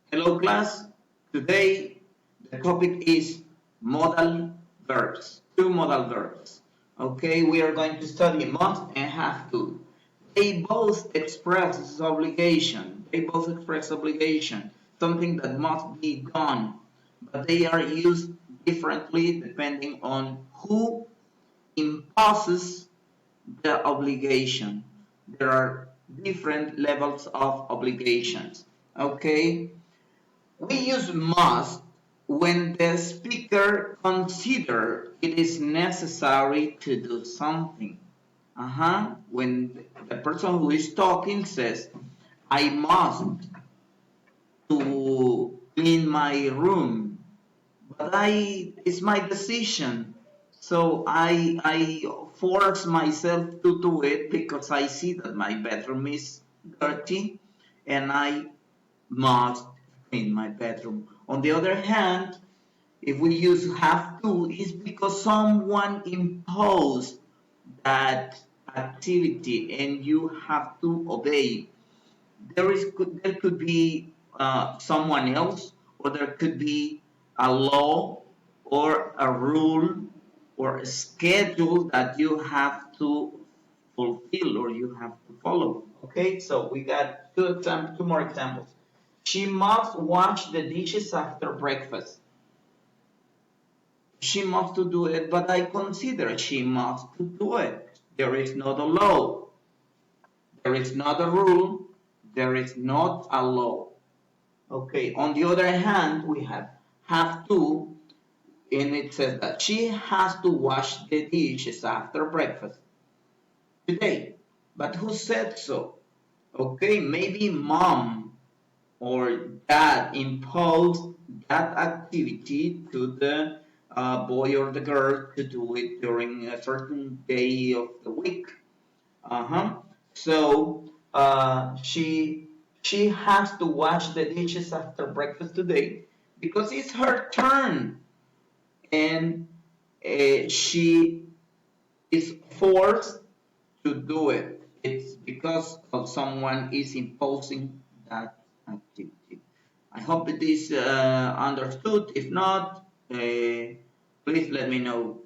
Hello class, today the topic is modal verbs, two modal verbs. Okay, we are going to study must and have to. They both express obligation, something that must be done, but they are used differently depending on who imposes the obligation. There are different levels of obligations. Okay, we use must when the speaker considers it is necessary to do something. When the person who is talking says, I must to clean my room, but it's my decision. So I force myself to do it because I see that my bedroom is dirty and I must clean my bedroom. On the other hand, if we use have to, it's because someone imposed that activity and you have to obey. There could be someone else, or there could be a law or a rule or a schedule that you have to fulfill or you have to follow. Okay, so we got two more examples. She must wash the dishes after breakfast. She must to do it, but I consider she must to do it. There is not a law. There is not a rule. There is not a law. Okay. On the other hand, we have to, and it says that she has to wash the dishes after breakfast today. But who said so? Okay, maybe mom or dad imposed that activity to the boy or the girl to do it during a certain day of the week. So she has to wash the dishes after breakfast today because it's her turn, and she is forced to do it. It's because of someone is imposing that activity. I hope it is understood. If not, please let me know.